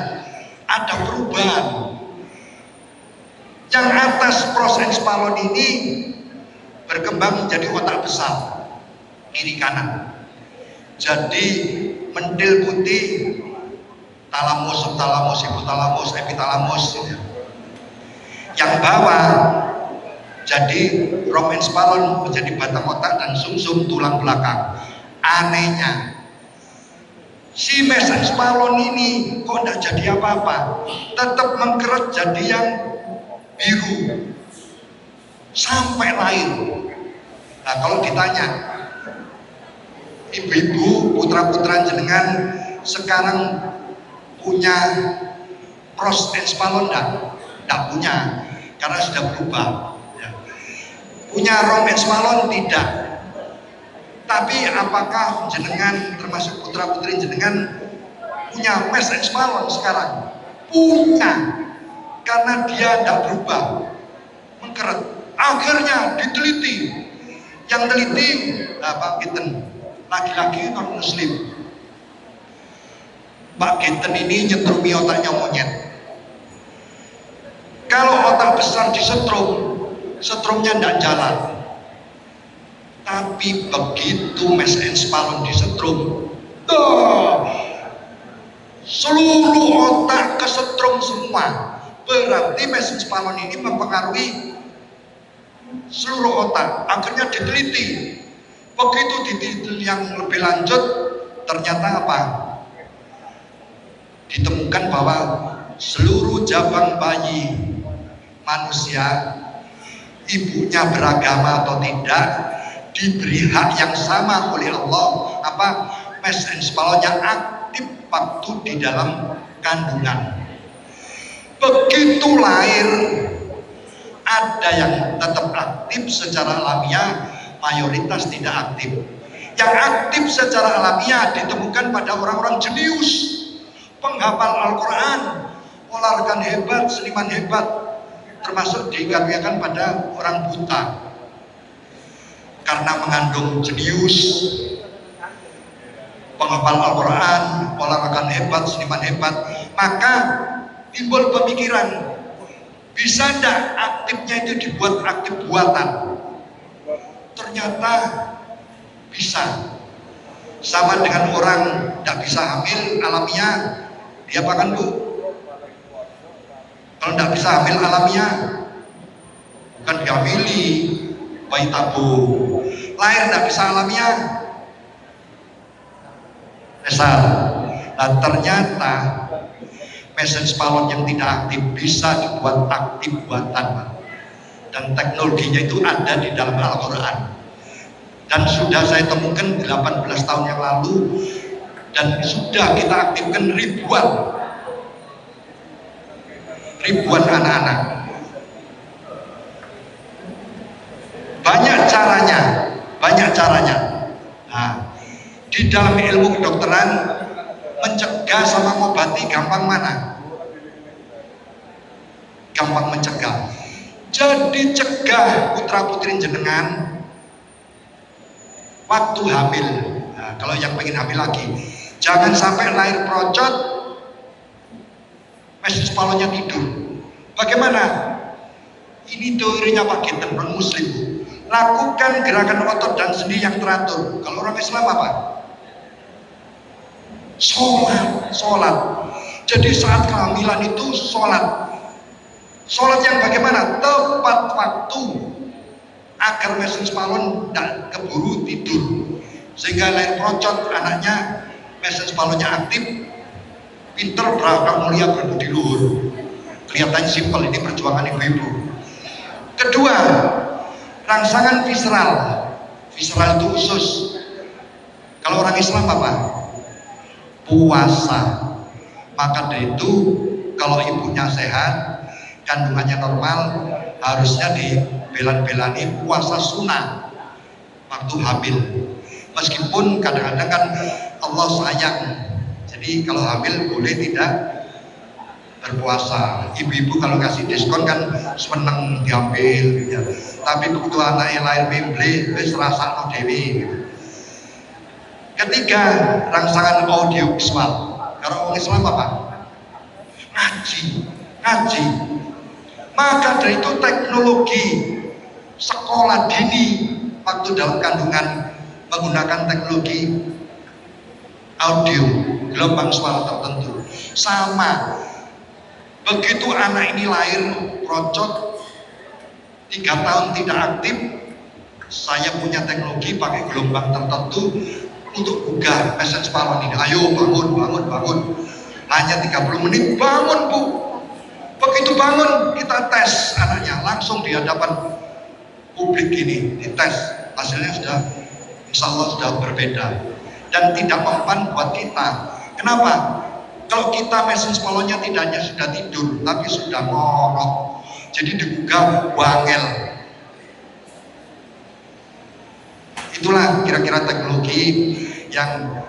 ada perubahan. Yang atas prosencephalon ini berkembang menjadi otak besar, kiri kanan. Jadi mentil putih, talamus, subtalamus, hipotalamus, epitalamus. Yang bawah jadi rhombencephalon menjadi batang otak dan sumsum tulang belakang. Anehnya, si mesencephalon ini kok tidak jadi apa-apa, tetap mengkeret jadi yang biru sampai lahir. Nah, kalau ditanya, ibu-ibu, putra-putra jenengan sekarang punya prosencephalon tidak punya, karena sudah berubah ya. Punya rhombencephalon tidak. Tapi apakah jenengan termasuk putra-putri jenengan punya mesencephalon sekarang? Punya, karena dia tidak berubah, mengkeret. Akhirnya diteliti, yang teliti Pak Giten, laki-laki non muslim. Pak Giten ini nyetrumi otaknya monyet. Kalau otak besar disetrum, setrumnya tidak jalan. Tapi begitu mesencephalon disetrum, seluruh otak kesetrum semua. Berarti mesencephalon ini mempengaruhi seluruh otak. Akhirnya diteliti. Begitu diteliti yang lebih lanjut, ternyata apa? Ditemukan bahwa seluruh jabang bayi manusia, ibunya beragama atau tidak, diberi hak yang sama oleh Allah. Apa? Mesencephalonnya aktif waktu di dalam kandungan. Begitu lahir, ada yang tetap aktif secara alamiah, mayoritas tidak aktif. Yang aktif secara alamiah ditemukan pada orang-orang jenius, penghafal Al-Quran, olahraga hebat, seniman hebat, termasuk dikaruniakan pada orang buta. Karena mengandung jenius, penghafal Al-Quran, olahraga hebat, seniman hebat, maka timbul pemikiran, bisa tidak aktifnya itu dibuat aktif buatan? Ternyata bisa. Sama dengan orang tidak bisa hamil alamiah, dia apakan Bu? Kalau tidak bisa hamil alamiah, bukan dihamili, bayi tabung. Lahir tidak bisa alamiah, besar. Nah, ternyata mesencephalon yang tidak aktif bisa dibuat aktif buatan, Pak. Dan teknologinya itu ada di dalam Al-Quran. Dan sudah saya temukan 18 tahun yang lalu, dan sudah kita aktifkan ribuan anak-anak. Banyak caranya. Nah, di dalam ilmu kedokteran, mencegah sama mengobati gampang mana? Gampang mencegah. Jadi cegah putra putri jenengan waktu hamil. Nah, kalau yang pengen hamil lagi, jangan sampai lahir procot, mesencephalonnya tidur. Bagaimana? Ini teorinya Pak Ginten, non muslim. Lakukan gerakan otot dan sendi yang teratur. Kalau orang Islam apa? Sholat. Jadi saat kehamilan itu sholat. Sholat yang bagaimana? Tepat waktu, agar mesin spalon tidak keburu tidur, sehingga lahir procot anaknya, mesin spalonnya aktif, pinter, berakal mulia, berbudi luhur. Kelihatannya simpel, ini perjuangan ibu-ibu. Kedua, rangsangan visceral. Visceral itu usus. Kalau orang Islam apa? Puasa. Maka dari itu kalau ibunya sehat, kandungannya normal, harusnya dibelan-belani puasa sunnah waktu hamil. Meskipun kadang-kadang kan Allah sayang, jadi kalau hamil boleh tidak berpuasa. Ibu-ibu kalau kasih diskon kan seneng diambil ya. Tapi begitu anaknya lahir bimble wis rasakno dhewe gitu. Ketiga, rangsangan audiovisual. Kalau orang Islam apa? Ngaji. Maka dari itu teknologi sekolah dini waktu dalam kandungan menggunakan teknologi audio, gelombang suara tertentu. Sama, begitu anak ini lahir procot 3 tahun tidak aktif, saya punya teknologi pakai gelombang tertentu untuk bugar mesin spalon ini. Ayo bangun. Hanya 30 menit bangun bu. Begitu bangun kita tes anaknya langsung di hadapan publik ini, dites, hasilnya sudah insya Allah sudah berbeda dan tidak mempan buat kita. Kenapa? Kalau kita mesin spalonnya tidak hanya sudah tidur tapi sudah ngorok, jadi digugah wangel. Itulah kira-kira teknologi yang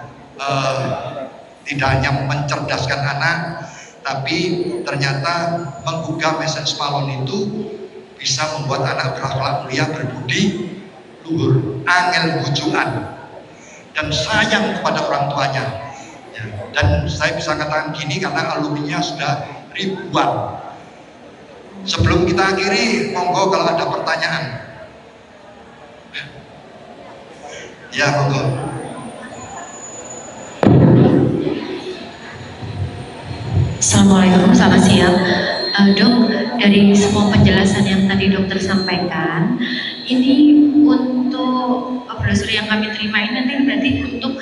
tidak hanya mencerdaskan anak, tapi ternyata menggugah mesin spalon itu bisa membuat anak berakhlak mulia, berbudi luhur, angel bujukan, dan sayang kepada orang tuanya. Dan saya bisa katakan gini karena alumninya sudah ribuan. Sebelum kita akhiri, monggo kalau ada pertanyaan. Ya, monggo. Assalamualaikum, selamat siang. Dok, dari semua penjelasan yang tadi dokter sampaikan, ini untuk brosur yang kami terima ini nanti berarti untuk,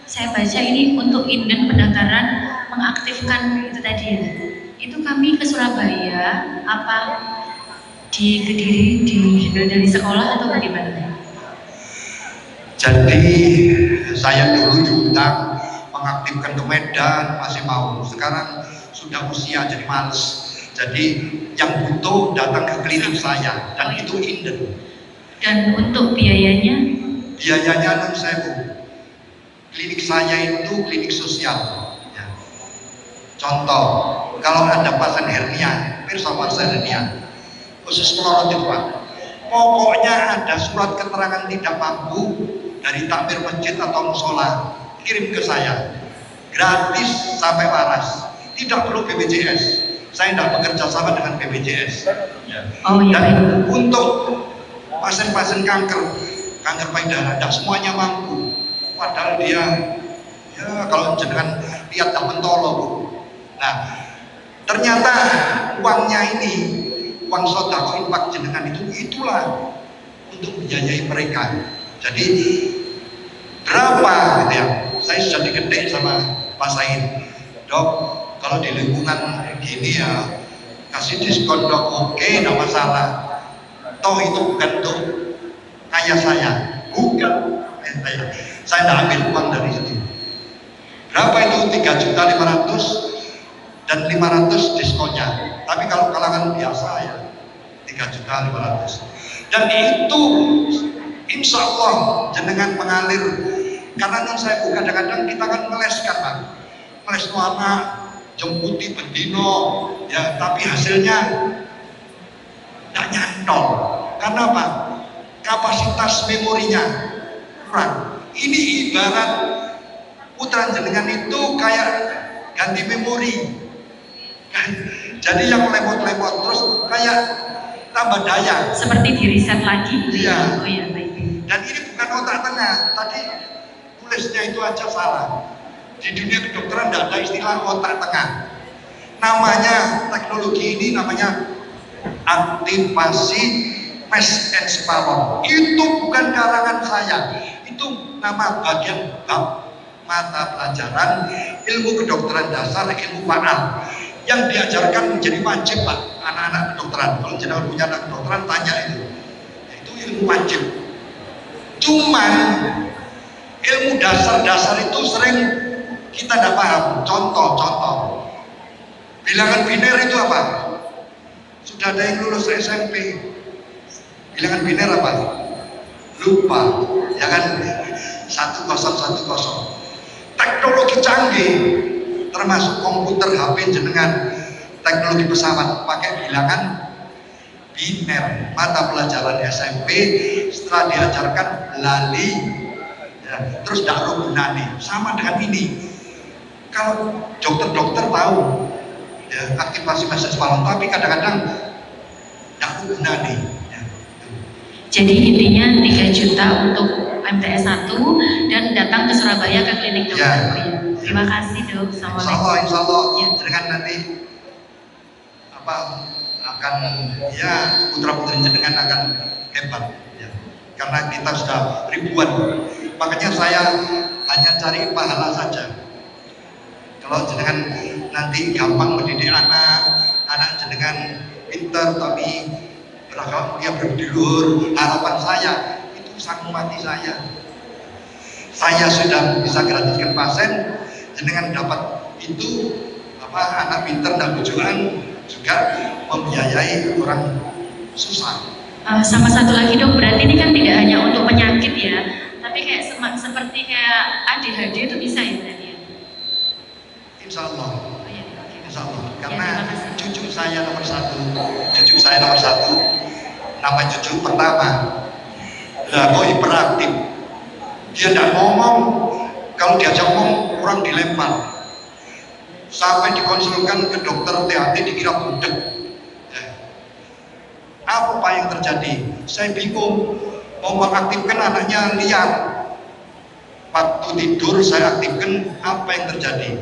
saya baca ini untuk inden pendaftaran mengaktifkan itu tadi ya. Itu kami ke Surabaya, apa di Kediri, dari sekolah atau bagaimana? Jadi saya dulu diundang mengaktifkan ke Medan, masih mau. Sekarang sudah usia jadi males. Jadi yang butuh datang ke klinik saya dan itu inden. Dan untuk biayanya? Biayanya non sewu. Klinik saya itu klinik sosial. Ya. Contoh, kalau ada pasien hernia, pasien hernia, khusus melorot itu Pak. Pokoknya ada surat keterangan tidak mampu dari takmir masjid atau musola, kirim ke saya, gratis sampai waras. Tidak perlu BPJS, saya tidak bekerja sama dengan BPJS. Oh, iya, dan untuk pasien-pasien kanker payudara, tidak semuanya mampu. Padahal dia, ya kalau jenengan lihat tak mentolo bu. Nah, ternyata uangnya ini, uang sodako infak jenengan itulah untuk membiayai mereka. Jadi berapa gitu ya? Saya sudah diketik sama Pak Said, dok, kalau di lingkungan gini ya kasih diskon dok, oke, tidak masalah. Toh itu bukan untuk kaya saya, bukan. Saya tidak ambil uang dari situ. Berapa itu? 3.500.000 dan 500 diskonnya. Tapi kalau kalangan biasa ya 3.500.000. Dan itu insya Allah jenengan mengalir. Karena kan saya kadang-kadang kita kan meleskan Pak, meles anak jemputi bendino ya, tapi hasilnya tidak nyantol. Karena apa? Kapasitas memorinya kurang. Ini ibarat putaran jenengan itu kayak ganti memori. Jadi yang lemot-lemot terus kayak tambah daya. Seperti di riset lagi gitu ya. Iya. Oh iya, baik. Dan ini bukan otak tengah. Tadi tulisnya itu aja salah. Di dunia kedokteran tidak ada istilah otak tengah. Namanya teknologi ini namanya aktivasi mass and spalon. Itu bukan karangan saya. Itu nama bagian bab mata pelajaran ilmu kedokteran dasar, ilmu faal yang diajarkan menjadi wajib, Pak, anak-anak kedokteran. Kalau jenengan punya anak kedokteran, tanya itu ilmu wajib. Cuman ilmu dasar-dasar itu sering kita tidak paham. Contoh bilangan biner itu apa? Sudah ada yang lulus SMP, bilangan biner apa? Lupa, ya kan? 1010. Teknologi canggih, termasuk komputer, HP jenengan, teknologi pesawat, pakai bilangan biner. Mata pelajaran SMP setelah diajarkan lali, ya, terus tidak gunane. Sama dengan ini. Kalau dokter-dokter tahu, ya, aktivasi masa spalon, tapi kadang-kadang tidak gunane. Ya. Jadi intinya 3 juta untuk MTS 1 dan datang ke Surabaya ke klinik dokter. Ya. Oh, ya. Terima kasih dok. Insya Allah, Ya. jenengan nanti akan, ya, putra putri jenengan akan hebat, ya. Karena kita sudah ribuan. Makanya saya hanya cari pahala saja. Kalau jenengan nanti gampang mendidik anak jenengan pintar tapi berakal mulia berdiluhur, harapan saya itu sang mati saya. Saya sudah bisa gratiskan pasien, jenengan dapat itu anak pintar dan tujuan juga membiayai orang susah. Sama satu lagi dok, berarti ini kan tidak hanya untuk penyakit ya, tapi kayak seperti kayak ADHD itu bisa ya berarti ya? Insya Allah. Oh, iya, oke. Insya Allah. Ya, Karena terima kasih. cucu saya nomor satu, nama cucu pertama, kok hiperaktif. Dia tidak ngomong, kalau diajak ngomong orang dilempar. Sampai dikonsulkan ke dokter THT dikira budak. Apa yang terjadi? Saya bingung, mau mengaktifkan anaknya liar. Waktu tidur saya aktifkan, apa yang terjadi?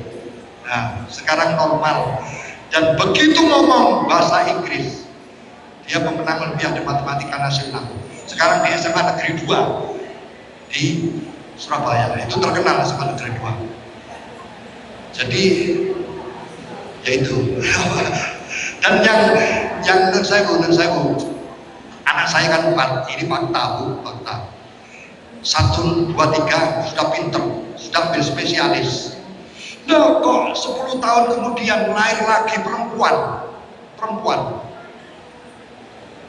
Nah, sekarang normal. Dan begitu ngomong bahasa Inggris, dia pemenang Olimpiade Matematika Nasional. Sekarang di SMA Negeri 2 di Surabaya. Itu terkenal SMA Negeri 2. Jadi ya itu. Dan yang menurut saya anak saya kan 4, ini fakta. 1, 2, 3 sudah pinter, sudah ambil spesialis. Nah, kok 10 tahun kemudian lahir lagi perempuan.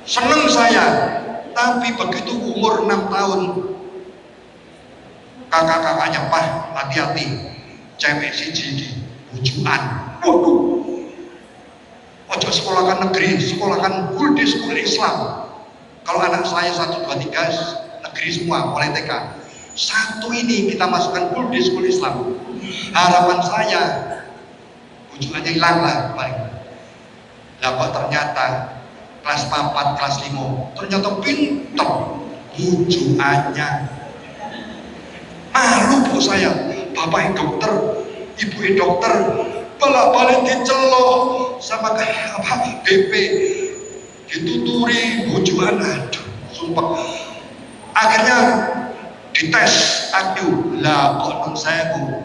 Seneng saya, tapi begitu umur 6 tahun kakak-kakaknya, Pak, hati-hati, cewek siji bujukan. Waduh, ojo sekolahkan negeri, sekolahkan full di sekolah Islam. Kalau anak saya 1, 2, 3 negeri semua, mulai TK. 1 ini kita masukkan full di sekolah Islam. Harapan saya bujukannya hilang lah paling. Lah kok ternyata kelas 4, kelas 5 ternyata pinter bujukannya. Malu bu saya, bapak dokter, ibu dokter, balik dicelok sama BP, dituturi bujuan, aduh, sumpah. Akhirnya dites IQ, lah kok non saya bu,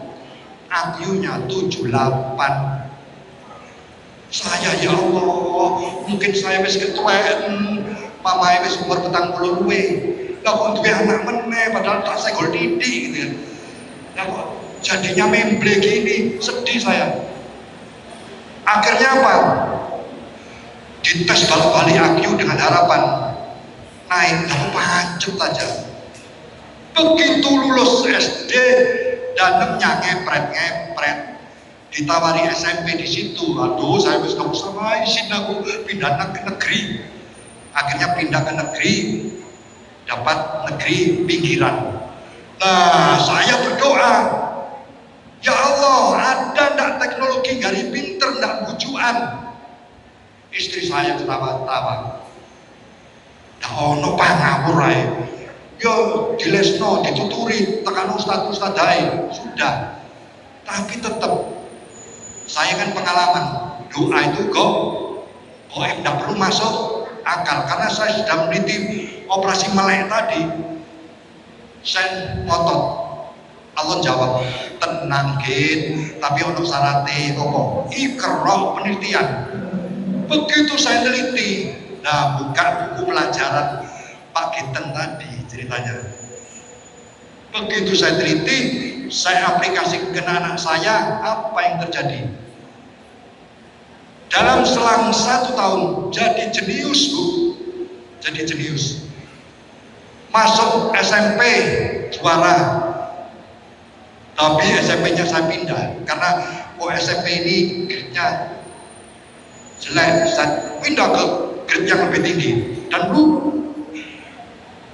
IQ-nya 78. Saya ya Allah, mungkin saya wis ketuaan, mama wis umur 40 luwe. Lah kok duwe anak meneh padahal tak segol titik gitu kan. Lah kok jadinya memble gini, sedih saya. Akhirnya apa? Dites balik-balik IQ dengan harapan naik, tapi pancet aja. Begitu lulus SD, danemnya ngepret. Ditawari SMP di situ, aduh saya wis gak usah izin aku pindah ke negeri. Akhirnya pindah ke negeri, dapat negeri pinggiran. Nah, saya berdoa, ya Allah, ada ndak teknologi gari pinter ndak bujuan? Istri saya ketawa-tawa. Ya ono pangawur ae. Yo dilesno, dituturi tekan ustaz ae, sudah. Tapi tetap saya kan pengalaman doa itu kok tidak perlu masuk akal karena saya sudah meneliti operasi melek tadi. Saya ngotot, Allah jawab tenang Gin, tapi untuk syaratnya kok ikrah penelitian. Begitu saya teliti, nah buka buku pelajaran Pak Ginten tadi ceritanya. Begitu saya teliti, saya aplikasikan ke anak saya, apa yang terjadi? Dalam selang 1 tahun jadi jenius Bu, jadi jenius. Masuk SMP juara, tapi SMP-nya saya pindah karena SMP ini grade-nya jelek, saya pindah ke grade yang lebih tinggi. Dan dulu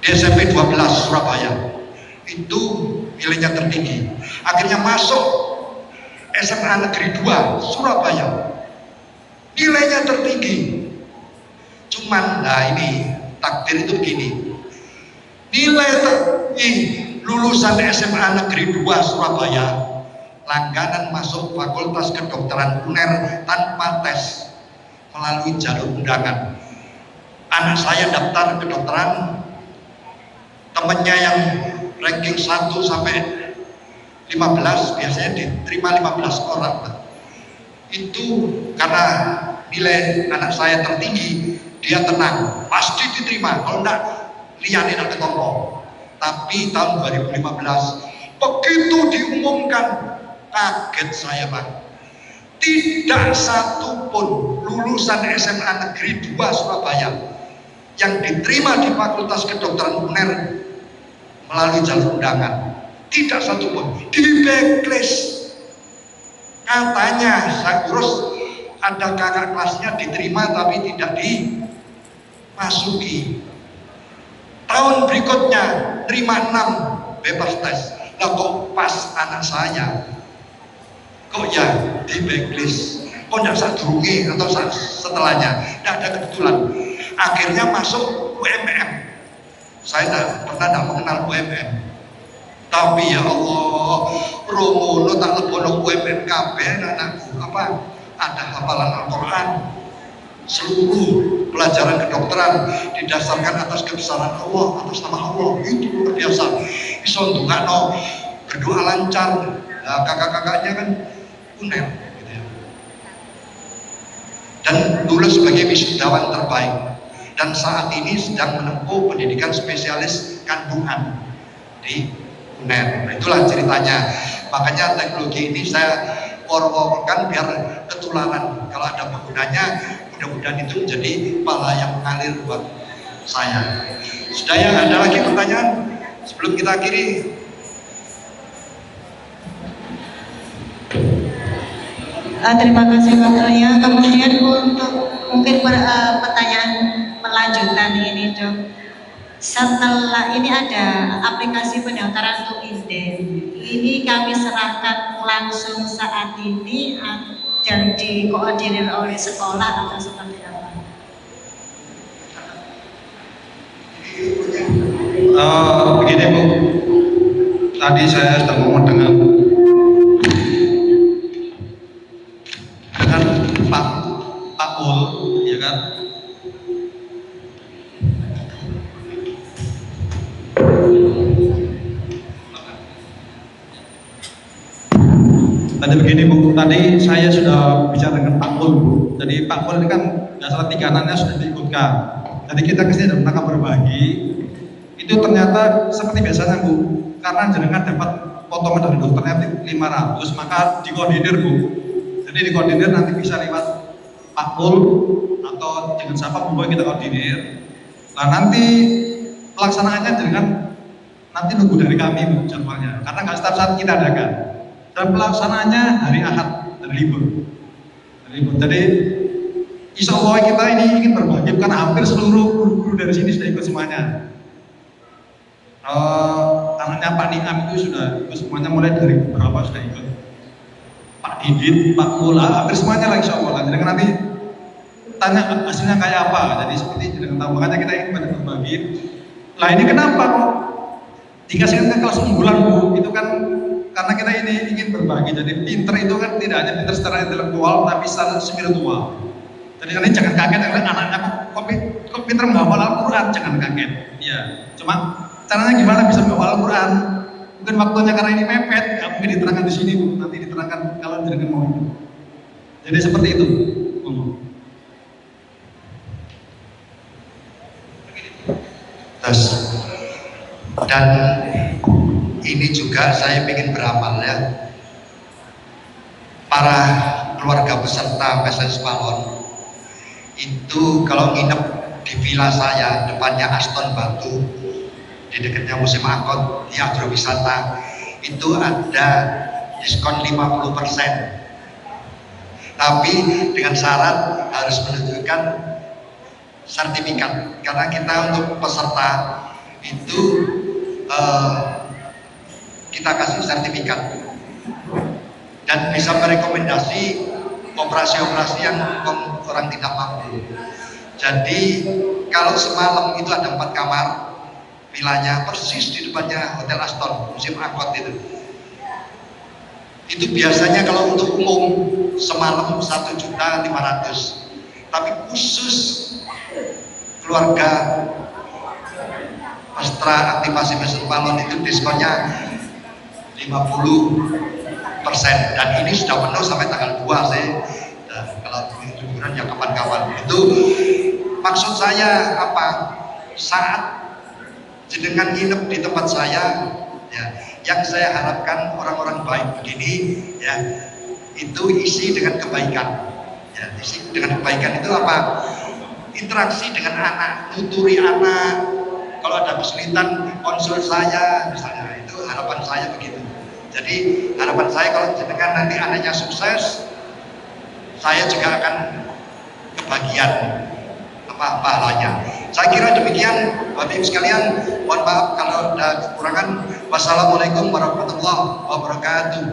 di SMP 12 Surabaya itu nilainya tertinggi. Akhirnya masuk SMA Negeri 2 Surabaya, nilainya tertinggi. Cuman, nah ini takdir itu begini. Nilai tertinggi lulusan SMA Negeri 2 Surabaya, langganan masuk Fakultas Kedokteran UNER tanpa tes, melalui jalur undangan. Anak saya daftar kedokteran, temennya yang ranking 1 sampai 15 biasanya diterima 15 orang. Itu karena nilai anak saya tertinggi, dia tenang, pasti diterima. Kalau enggak, lianin ke toko. Tapi tahun 2015 begitu diumumkan, kaget saya Pak. Tidak satu pun lulusan SMA Negeri 2 Surabaya yang diterima di Fakultas Kedokteran UNER melalui jalur undangan, tidak satu pun, di backlist. Katanya saya urus ada kakak kelasnya diterima tapi tidak dimasuki. Tahun berikutnya terima 6 bebas tes. Lah kok pas anak saya kok ya di backlist, kok tidak sadurunge atau setelahnya, tidak ada kebetulan. Akhirnya masuk UMM. Saya tidak mengenal UMM, tapi ya Allah, Romono tak lebono UMM kabeh anakku. Apa ada hafalan Al-Quran, seluruh pelajaran kedokteran didasarkan atas kebesaran Allah, atas nama Allah. Itu luar biasa. Bisa ndongakno, berdoa lancar. Nah, kakak-kakaknya kan UNER gitu ya. Dan lulus sebagai wisudawan terbaik. Dan saat ini sedang menempuh pendidikan spesialis kandungan di UNER. Nah, itulah ceritanya. Makanya teknologi ini saya war-warkan biar ketularan. Kalau ada penggunanya, mudah-mudahan itu menjadi pahala yang mengalir buat saya. Sudah ya, ada lagi pertanyaan sebelum kita akhiri? Terima kasih waktunya. Kemudian untuk mungkin pertanyaan melanjutan ini Dok. Setelah ini ada aplikasi pendaftaran untuk inden. Ini kami serahkan langsung saat ini dan dikoordinir oleh sekolah atau seperti apa? Begini Bu, tadi saya sudah ngomong dengan Pak Ul, ya kan? Tadi begini Bu, tadi saya sudah bicara dengan Pak Ul Bu. Jadi Pak Ul ini kan dasar tikanannya sudah diikutkan. Jadi kita kesini dalam rangka berbagi. Itu ternyata seperti biasanya Bu, karena jenengan dapat potongan dari dokternya 500, maka dikoordinir Bu. Jadi dikoordinir nanti bisa lewat Pak Ul atau dengan siapa pun kita koordinir. Nah nanti pelaksanaannya jenengan nanti nunggu dari kami Bu jadwalnya, karena nggak setiap saat kita adakan. Dan pelaksanaannya hari Ahad, hari libur. Jadi insya Allah kita ini ingin berbagi karena hampir seluruh guru-guru dari sini sudah ikut semuanya. Anaknya Pak Niam itu sudah ikut semuanya, mulai dari beberapa sudah ikut. Pak Didit, Pak Mula, hampir semuanya lah insya Allah. Jadi nanti tanya hasilnya kayak apa. Jadi seperti itu, makanya kita ingin berbagi. berbagi. Lah ini kenapa kok dikasihkan ke kelas unggulan Bu? Itu kan karena kita ini ingin berbagi. Jadi pinter itu kan tidak hanya pinter secara intelektual tapi secara spiritual. Jadi kalian jangan kaget anaknya kok pinter menghafal Al-Quran, jangan kaget. Ya, cuma caranya gimana bisa menghafal Al-Quran? Mungkin waktunya karena ini mepet, nggak mungkin diterangkan di sini Bu. Nanti diterangkan kalau jenengan mau. Jadi seperti itu. Terus, dan ini juga saya ingin beramal ya, para keluarga peserta PSS Balon itu kalau nginep di villa saya depannya Aston Batu di dekatnya Museum Angkot di agrowisata itu ada diskon 50%, tapi dengan syarat harus menunjukkan sertifikat, karena kita untuk peserta itu kita kasih sertifikat dan bisa merekomendasi operasi-operasi yang orang tidak mampu. Jadi kalau semalam itu ada 4 kamar villanya persis di depannya Hotel Aston Museum Angkot itu biasanya kalau untuk umum semalam 1.500.000, tapi khusus keluarga Astra aktivasi PSS Balon itu diskonnya 50%, dan ini sudah penuh sampai tanggal 2 sih. Dan kalau liburan ya kapan-kapan. Itu maksud saya apa? Saat jenengan nginep di tempat saya, ya, yang saya harapkan orang-orang baik begini, ya, itu isi dengan kebaikan. Ya, isi dengan kebaikan itu apa? Interaksi dengan anak, nuturi anak. Kalau ada kesulitan konsul saya, misalnya, itu harapan saya begitu. Jadi harapan saya kalau jenengan nanti anaknya sukses, saya juga akan kebagian pahalanya. Saya kira demikian, Bapak Ibu sekalian. Mohon maaf kalau ada kekurangan. Wassalamualaikum warahmatullahi wabarakatuh.